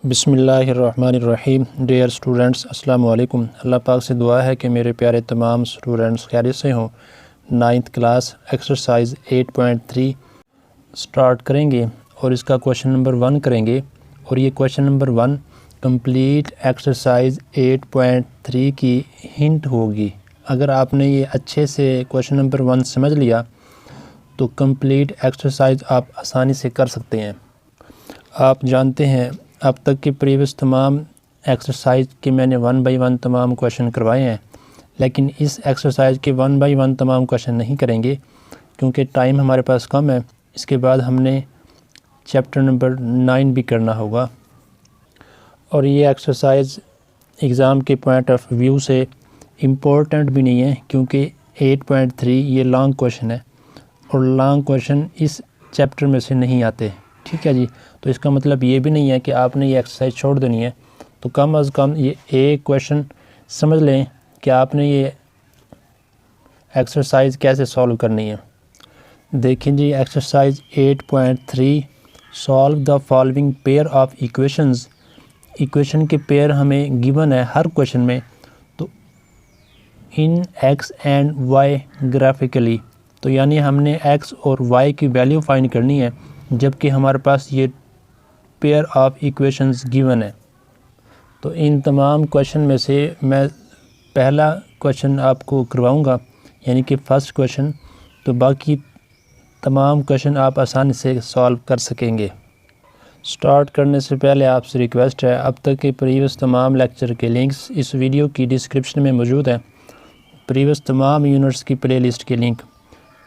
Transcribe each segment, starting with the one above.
बिस्मिल्लाहिर्रहमानिर्रहीम। Dear students, अस्सलाम वालेकुम। अल्लाह पाक से दुआ है कि मेरे प्यारे तमाम स्टूडेंट्स खैरियत से हों। 9th क्लास एक्सरसाइज 8.3 स्टार्ट करेंगे और इसका क्वेश्चन नंबर 1 करेंगे। और ये क्वेश्चन नंबर 1 कंप्लीट एक्सरसाइज 8.3 की हिंट होगी। अगर आपने ये अच्छे से क्वेश्चन नंबर 1 समझ लिया तो कंप्लीट एक्सरसाइज आप आसानी से कर सकते हैं। आप जानते हैं अब तक के प्रीवियस तमाम एक्सरसाइज के मैंने 1 बाई 1 तमाम क्वेश्चन करवाए हैं, लेकिन इस एक्सरसाइज के 1 बाई 1 तमाम क्वेश्चन नहीं करेंगे क्योंकि टाइम हमारे पास कम है। इसके बाद हमने चैप्टर नंबर 9 भी करना होगा और ये एक्सरसाइज एग्ज़ाम के पॉइंट ऑफ व्यू से इम्पोर्टेंट भी नहीं है क्योंकि 8.3 ये लॉन्ग क्वेश्चन है और लॉन्ग क्वेश्चन इस चैप्टर में से नहीं आते। ठीक है जी, तो इसका मतलब ये भी नहीं है कि आपने ये एक्सरसाइज छोड़ देनी है। तो कम अज़ कम ये एक क्वेश्चन समझ लें कि आपने ये एक्सरसाइज कैसे सॉल्व करनी है। देखिए जी, exercise 8.3 solve the following pair of equations. Equation के पेयर हमें गिवन है हर क्वेश्चन में, तो in x and y graphically, तो यानी हमने एक्स और वाई की वैल्यू फाइंड करनी है जबकि हमारे पास ये पेयर ऑफ इक्वेशंस गिवन है। तो इन तमाम क्वेश्चन में से मैं पहला क्वेश्चन आपको करवाऊंगा, यानी कि फर्स्ट क्वेश्चन, तो बाकी तमाम क्वेश्चन आप आसानी से सॉल्व कर सकेंगे। स्टार्ट करने से पहले आपसे रिक्वेस्ट है, अब तक के प्रीवियस तमाम लेक्चर के लिंक्स इस वीडियो की डिस्क्रिप्शन में मौजूद हैं। प्रीवियस तमाम यूनिट्स की प्लेलिस्ट के लिंक,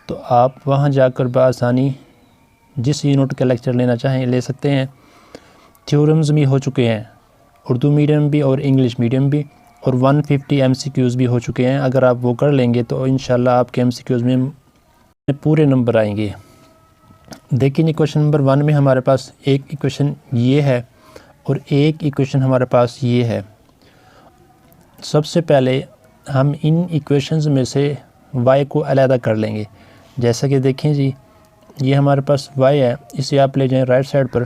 तो आप वहां जाकर बआसानी जिस यूनिट का लेक्चर लेना चाहें ले सकते हैं। थ्योरम्स भी हो चुके हैं, उर्दू मीडियम भी और इंग्लिश मीडियम भी, और 150 MCQs भी हो चुके हैं। अगर आप वो कर लेंगे तो इंशाल्लाह आपके MCQs में पूरे नंबर आएंगे। देखिए जी, क्वेश्चन नंबर 1 में हमारे पास एक इक्वेशन ये है और एक इक्वेशन हमारे पास ये है। सबसे पहले हम इन इक्वेशंस में से y को अलहदा कर लेंगे। जैसा कि देखें जी, ये हमारे पास y है, इसे आप ले जाएं राइट साइड पर।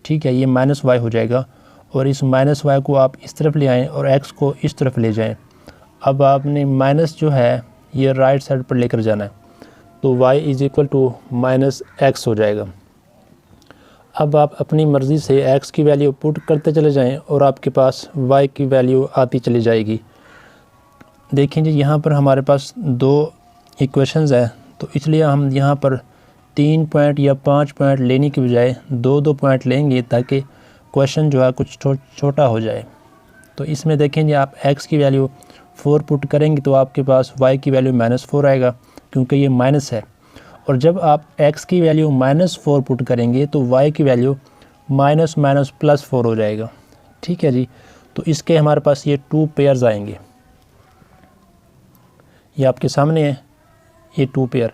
ठीक है, ये -y हो जाएगा और इस -y को आप इस तरफ ले आएँ और x को इस तरफ ले जाएं। अब आपने माइनस जो है ये राइट साइड पर लेकर जाना है, तो y = -x हो जाएगा। अब आप अपनी मर्ज़ी से x की वैल्यू पुट करते चले जाएं और आपके पास y की वैल्यू आती चली जाएगी। देखें जी, यहाँ पर हमारे पास 2 इक्वेशंस हैं, तो इसलिए हम यहाँ पर 3 पॉइंट या 5 पॉइंट लेने की बजाय 2-2 पॉइंट लेंगे ताकि क्वेश्चन जो है कुछ छोटा हो जाए। तो इसमें देखेंगे आप x की वैल्यू 4 पुट करेंगे तो आपके पास y की वैल्यू -4 आएगा क्योंकि ये माइनस है। और जब आप x की वैल्यू -4 पुट करेंगे तो y की वैल्यू +4 हो जाएगा। ठीक है जी, तो इसके हमारे पास ये 2 पेयर्स आएंगे। ये आपके सामने है, ये 2 पेयर।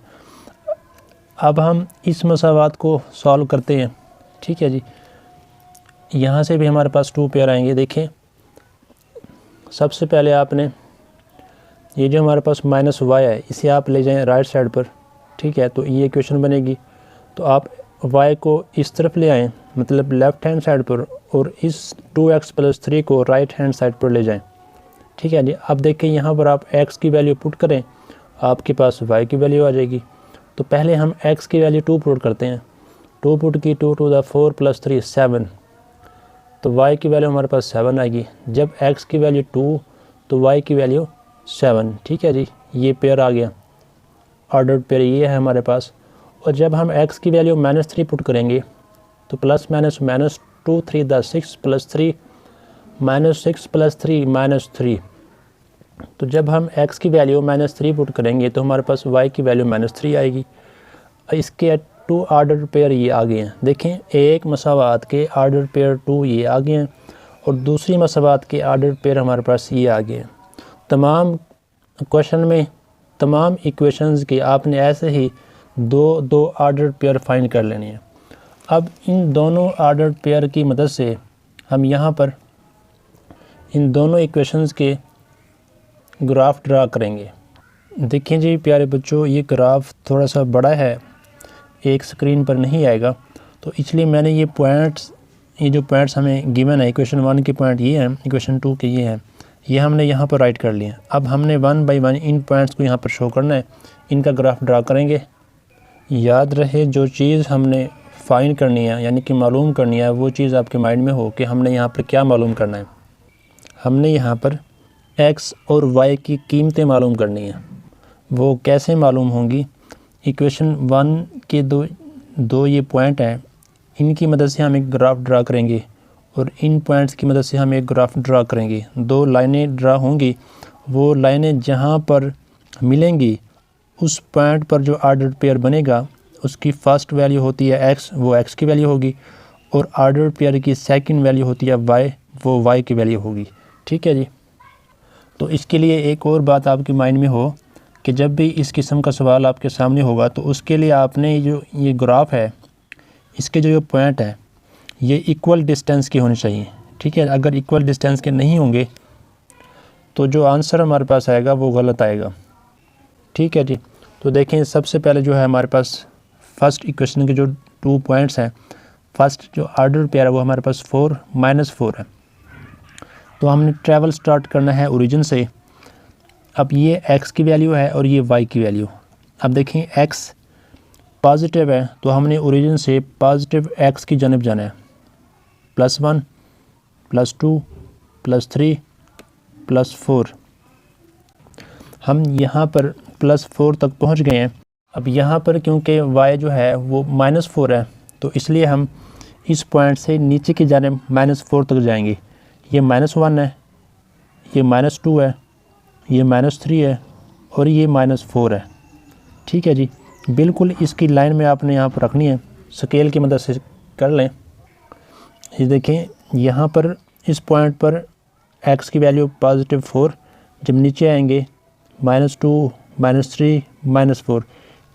अब हम इस मसावात को सॉल्व करते हैं। ठीक है जी, यहाँ से भी हमारे पास 2 पेयर आएंगे। देखें, सबसे पहले आपने ये जो हमारे पास -y है इसे आप ले जाएं राइट साइड पर। ठीक है, तो ये इक्वेशन बनेगी। तो आप y को इस तरफ ले आएँ, मतलब लेफ़्ट हैंड साइड पर, और इस 2x + 3 को राइट हैंड साइड पर ले जाएं। ठीक है जी, अब देखें यहाँ पर आप x की वैल्यू पुट करें, आपके पास y की वैल्यू आ जाएगी। तो पहले हम x की वैल्यू 2 पुट करते हैं। 2 पुट की 2 to the 4 + 3 7, तो y की वैल्यू हमारे पास 7 आएगी। जब x की वैल्यू 2 तो y की वैल्यू 7। ठीक है जी, ये पेयर आ गया, ऑर्डर्ड पेयर ये है हमारे पास। और जब हम x की वैल्यू -3 पुट करेंगे तो +-2 3 द 6 + 3 -6 + 3 -3। तो जब हम x की वैल्यू -3 पुट करेंगे तो हमारे पास y की वैल्यू -3 आएगी। इसके 2 ऑर्डर पेयर ये आ गए हैं। देखें, एक मसावात के ऑर्डर पेयर 2 ये आ गए हैं और दूसरी मसावात के ऑर्डर पेयर हमारे पास ये आ गए हैं। तमाम क्वेश्चन में तमाम इक्वेशंस के आपने ऐसे ही 2-2 ऑर्डर पेयर फाइंड कर लेने हैं। अब इन दोनों ऑर्डर पेयर की मदद से हम यहाँ पर इन दोनों इक्वेशंस के ग्राफ ड्रा करेंगे। देखिए जी प्यारे बच्चों, ये ग्राफ थोड़ा सा बड़ा है, एक स्क्रीन पर नहीं आएगा, तो इसलिए मैंने ये पॉइंट्स ये जो पॉइंट्स हमें गिवन है इक्वेशन 1 के पॉइंट ये हैं, इक्वेशन 2 के ये हैं, ये हमने यहाँ पर राइट कर लिए। अब हमने 1 बाई 1 इन पॉइंट्स को यहाँ पर शो करना है, इनका ग्राफ ड्रा करेंगे। याद रहे जो चीज़ हमने फाइंड करनी है यानी कि मालूम करनी है वो चीज़ आपके माइंड में हो कि हमने यहाँ पर क्या मालूम करना है। हमने यहाँ पर x और y की कीमतें मालूम करनी है। वो कैसे मालूम होंगी? इक्वेशन 1 के दो ये पॉइंट हैं, इनकी मदद से हम एक ग्राफ ड्रा करेंगे और इन पॉइंट्स की मदद से हम एक ग्राफ ड्रा करेंगे। दो लाइनें ड्रा होंगी, वो लाइनें जहाँ पर मिलेंगी उस पॉइंट पर जो ऑर्डर्ड पेयर बनेगा उसकी फ़र्स्ट वैल्यू होती है x, वो x की वैल्यू होगी, और ऑर्डर्ड पेयर की सेकंड वैल्यू होती है y, वो y की वैल्यू होगी। ठीक है जी। तो इसके लिए एक और बात आपके माइंड में हो कि जब भी इस किस्म का सवाल आपके सामने होगा तो उसके लिए आपने जो ये ग्राफ है इसके जो पॉइंट है ये इक्वल डिस्टेंस के होने चाहिए। ठीक है, अगर इक्वल डिस्टेंस के नहीं होंगे तो जो आंसर हमारे पास आएगा वो गलत आएगा। ठीक है जी। तो देखें सबसे पहले जो है हमारे पास फर्स्ट इक्वेशन के जो 2 पॉइंट्स हैं, फर्स्ट जो ऑर्डर पेयर है वो हमारे पास 4 -4 है। तो हमने ट्रैवल स्टार्ट करना है ओरिजिन से। अब ये x की वैल्यू है और ये y की वैल्यू। अब देखें x पॉजिटिव है तो हमने ओरिजिन से पॉजिटिव x की जानब जाना है, +1 +2 +3 +4। हम यहाँ पर +4 तक पहुँच गए हैं। अब यहाँ पर क्योंकि y जो है वो -4 है तो इसलिए हम इस पॉइंट से नीचे की जानब -4 तक जाएंगे। ये -1 है, ये -2 है, ये -3 है और ये -4 है। ठीक है जी। बिल्कुल इसकी लाइन में आपने यहाँ पर रखनी है, स्केल की मदद से कर लें। ये देखें यहाँ पर इस पॉइंट पर x की वैल्यू +4, जब नीचे आएंगे -2 -3 -4,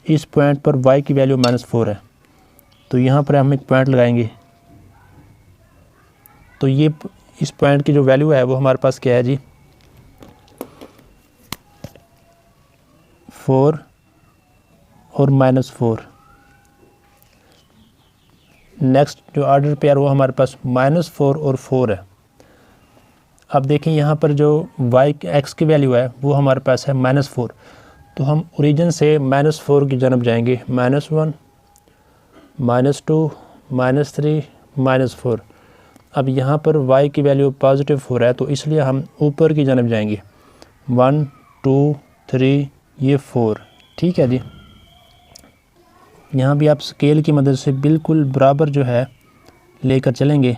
इस पॉइंट पर y की वैल्यू -4 है। तो यहाँ पर हम एक पॉइंट लगाएंगे। तो ये इस पॉइंट की जो वैल्यू है वो हमारे पास क्या है जी, 4 और -4। नेक्स्ट जो ऑर्डर पेयर वो हमारे पास -4 और 4 है। अब देखें यहाँ पर जो x की वैल्यू है वो हमारे पास है -4, तो हम ओरिजिन से -4 की जानब जाएंगे, -1 -2 -3 -4। अब यहाँ पर y की वैल्यू +4 है तो इसलिए हम ऊपर की जानब जाएंगे, 1 2 3 ये 4। ठीक है जी। यहाँ भी आप स्केल की मदद से बिल्कुल बराबर जो है लेकर चलेंगे।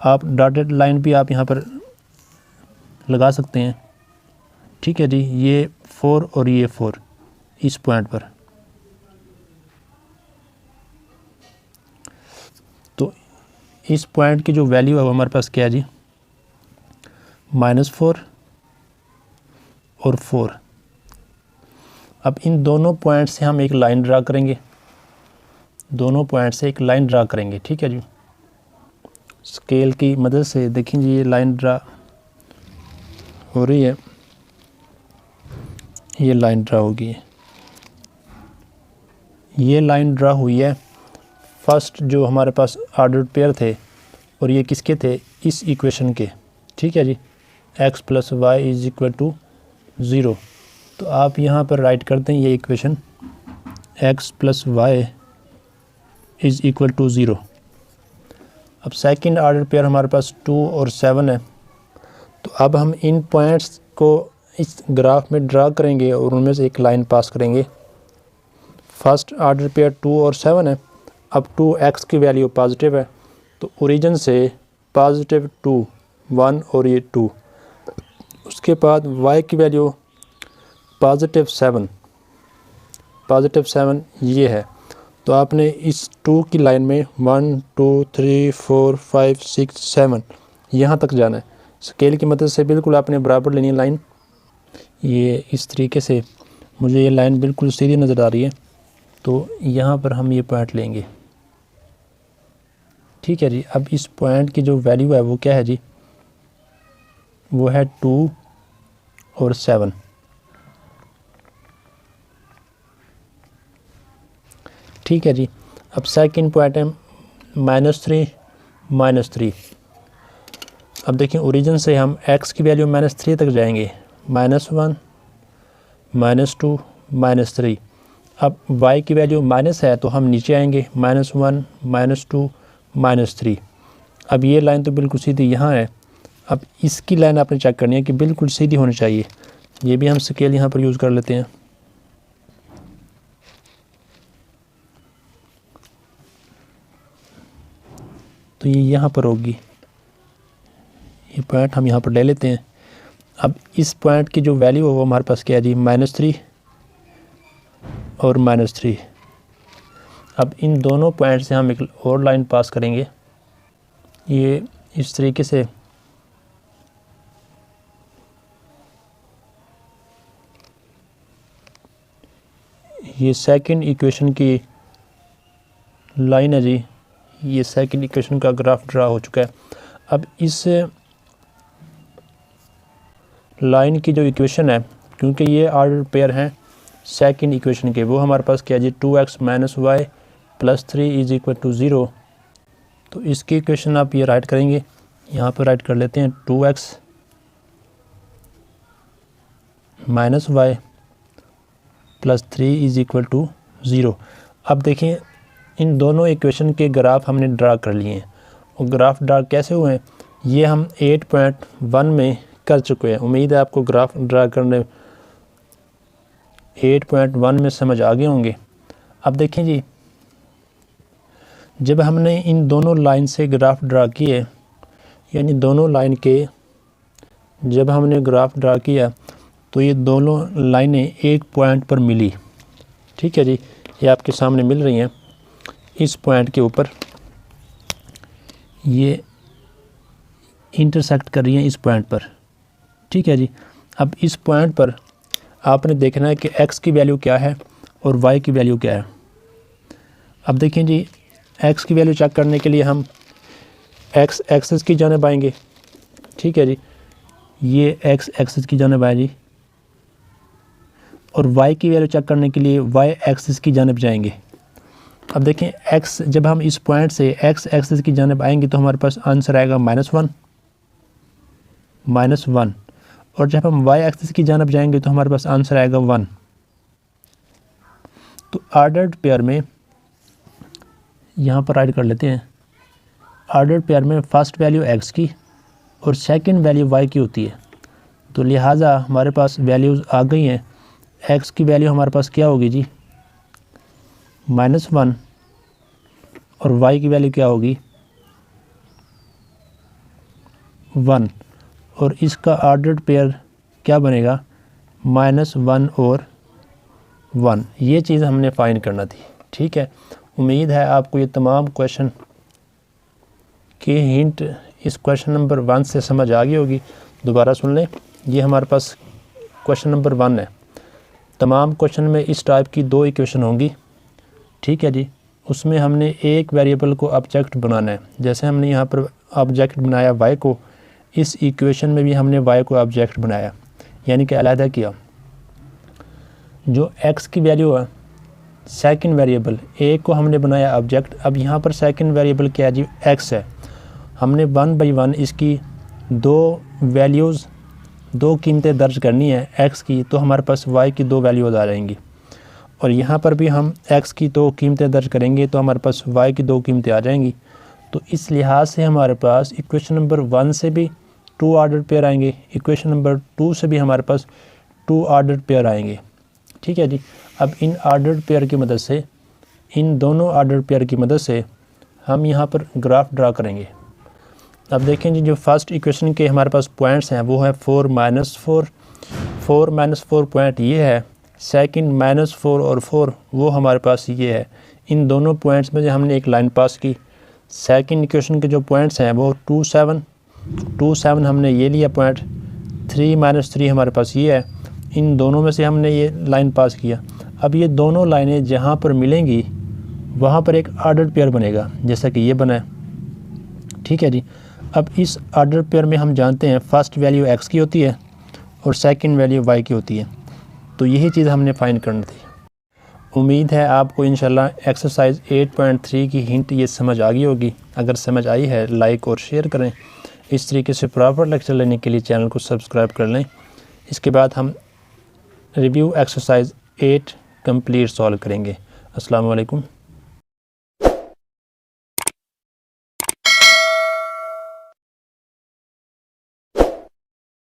आप डॉटेड लाइन भी आप यहाँ पर लगा सकते हैं। ठीक है जी। ये 4 और ये 4 इस पॉइंट पर। तो इस पॉइंट की जो वैल्यू है वो हमारे पास क्या है जी, -4 और 4। अब इन दोनों पॉइंट से हम एक लाइन ड्रा करेंगे, दोनों पॉइंट से एक लाइन ड्रा करेंगे। ठीक है जी। स्केल की मदद से देखें जी ये लाइन ड्रा हो रही है, ये लाइन ड्रा होगी, ये लाइन ड्रा हुई है। फर्स्ट जो हमारे पास ऑर्डर्ड पेयर थे और ये किसके थे, इस इक्वेशन के। ठीक है जी। x + y = 0। तो आप यहाँ पर राइट करते हैं ये इक्वेशन, x + y = 0। अब सेकंड ऑर्डर पेयर हमारे पास 2 और 7 है। तो अब हम इन पॉइंट्स को इस ग्राफ में ड्रा करेंगे और उनमें से एक लाइन पास करेंगे। फर्स्ट ऑर्डर पेयर 2 और 7 है। अब 2x की वैल्यू पॉजिटिव है तो ओरिजिन से +2 1 और ये 2। उसके बाद y की वैल्यू +7 ये है। तो आपने इस 2 की लाइन में 1 2 3 4 5 6 7 यहाँ तक जाना है। स्केल की मदद से बिल्कुल आपने बराबर लेनी है लाइन। ये इस तरीके से मुझे ये लाइन बिल्कुल सीधी नज़र आ रही है, तो यहाँ पर हम ये पॉइंट लेंगे। ठीक है जी। अब इस पॉइंट की जो वैल्यू है वो क्या है जी, वो है 2 और 7। ठीक है जी। अब सेकंड पॉइंट है -3 -3। अब देखिए ओरिजिन से हम x की वैल्यू -3 तक जाएंगे, -1 -2 -3। अब y की वैल्यू माइनस है तो हम नीचे आएंगे, -1 -2 -3। अब ये लाइन तो बिल्कुल सीधी यहाँ है। अब इसकी लाइन आपने चेक करनी है कि बिल्कुल सीधी होनी चाहिए। ये भी हम स्केल यहाँ पर यूज़ कर लेते हैं। तो ये यहाँ पर होगी, ये पॉइंट हम यहाँ पर ले लेते हैं। अब इस पॉइंट की जो वैल्यू है वो हमारे पास क्या है जी, -3 और -3। अब इन दोनों पॉइंट से हम एक और लाइन पास करेंगे, ये इस तरीके से। ये सेकंड इक्वेशन की लाइन है जी, ये सेकंड इक्वेशन का ग्राफ ड्रा हो चुका है। अब इस लाइन की जो इक्वेशन है, क्योंकि ये ऑर्डर पेयर हैं सेकंड इक्वेशन के, वो हमारे पास क्या है जी, 2x - y + 3 = 0। तो इसकी इक्वेशन आप ये राइट करेंगे, यहाँ पर राइट कर लेते हैं 2x - y + 3 = 0। अब देखिए इन दोनों इक्वेशन के ग्राफ हमने ड्रा कर लिए हैं। और ग्राफ ड्रा कैसे हुए हैं, ये हम 8.1 में कर चुके हैं। उम्मीद है आपको ग्राफ ड्रा करने 8.1 में समझ आ गए होंगे। अब देखें जी, जब हमने इन दोनों लाइन से ग्राफ ड्रा किए, यानी दोनों लाइन के जब हमने ग्राफ ड्रा किया तो ये दोनों लाइनें एक पॉइंट पर मिली। ठीक है जी, ये आपके सामने मिल रही हैं। इस पॉइंट के ऊपर ये इंटरसेक्ट कर रही हैं इस पॉइंट पर। ठीक है जी, अब इस पॉइंट पर आपने देखना है कि x की वैल्यू क्या है और y की वैल्यू क्या है। अब देखें जी, x की वैल्यू चेक करने के लिए हम x एक्सिस की जानिब आएंगे। ठीक है जी, ये x एक्सिस की जानिब आए जी, और y की वैल्यू चेक करने के लिए y एक्सिस की जानिब जाएंगे। अब देखें x, जब हम इस पॉइंट से x एक्सिस की जानिब आएंगे तो हमारे पास आंसर आएगा -1 -1, और जब हम y एक्सिस की जानिब जाएंगे तो हमारे पास आंसर आएगा 1। तो ऑर्डर्ड पेयर में यहाँ पर राइट कर लेते हैं, ऑर्डर्ड पेयर में फर्स्ट वैल्यू x की और सेकंड वैल्यू y की होती है। तो लिहाजा हमारे पास वैल्यूज़ आ गई हैं। x की वैल्यू हमारे पास क्या होगी जी, -1, और y की वैल्यू क्या होगी, 1, और इसका ऑर्डर्ड पेयर क्या बनेगा, -1 और 1। ये चीज़ हमने फाइंड करना थी। ठीक है, उम्मीद है आपको ये तमाम क्वेश्चन की हिंट इस क्वेश्चन नंबर 1 से समझ आ गई होगी। दोबारा सुन लें, ये हमारे पास क्वेश्चन नंबर 1 है। तमाम क्वेश्चन में इस टाइप की 2 इक्वेशन होंगी। ठीक है जी, उसमें हमने एक वेरिएबल को ऑब्जेक्ट बनाना है। जैसे हमने यहाँ पर ऑब्जेक्ट बनाया y को, इस इक्वेशन में भी हमने y को ऑब्जेक्ट बनाया, यानी कि अलहदा किया। जो x की वैल्यू है सेकंड वेरिएबल, a को हमने बनाया ऑब्जेक्ट। अब यहाँ पर सेकंड वेरिएबल क्या है जी, x है। हमने 1/1 इसकी 2 वैल्यूज़, 2 कीमतें दर्ज करनी है x की, तो हमारे पास y की 2 वैल्यूज़ आ जाएंगी। और यहाँ पर भी हम x की 2 कीमतें दर्ज करेंगे तो हमारे पास y की 2 कीमतें आ जाएंगी। तो इस लिहाज से हमारे पास इक्वेशन नंबर 1 से भी 2 ऑर्डर पेयर आएंगे, इक्वेशन नंबर 2 से भी हमारे पास 2 ऑर्डर पेयर आएंगे। ठीक है जी, अब इन ऑर्डर पेयर की मदद से, इन दोनों ऑर्डर पेयर की मदद से हम यहाँ पर ग्राफ ड्रा करेंगे। अब देखें जी, जो फर्स्ट इक्वेशन के हमारे पास पॉइंट्स हैं वो है 4 -4 पॉइंट ये है। सेकंड -4 और 4 वो हमारे पास ये है। इन दोनों पॉइंट्स में जो हमने एक लाइन पास की। सेकंड इक्वेशन के जो पॉइंट्स हैं वो 2 7 हमने ये लिया पॉइंट, 3 - 3 हमारे पास ये है। इन दोनों में से हमने ये लाइन पास किया। अब ये दोनों लाइनें जहाँ पर मिलेंगी वहाँ पर एक ऑर्डर पेयर बनेगा, जैसा कि ये बना है। ठीक है जी, अब इस ऑर्डर पेयर में हम जानते हैं फर्स्ट वैल्यू x की होती है और सेकंड वैल्यू y की होती है। तो यही चीज़ हमने फाइंड करनी थी। उम्मीद है आपको इंशाल्लाह एक्सरसाइज 8.3 की हिंट ये समझ आ गई होगी। अगर समझ आई है लाइक और शेयर करें। इस तरीके से प्रॉपर लेक्चर लेने के लिए चैनल को सब्सक्राइब कर लें। इसके बाद हम रिव्यू एक्सरसाइज 8 कंप्लीट सॉल्व करेंगे। अस्सलाम वालेकुम।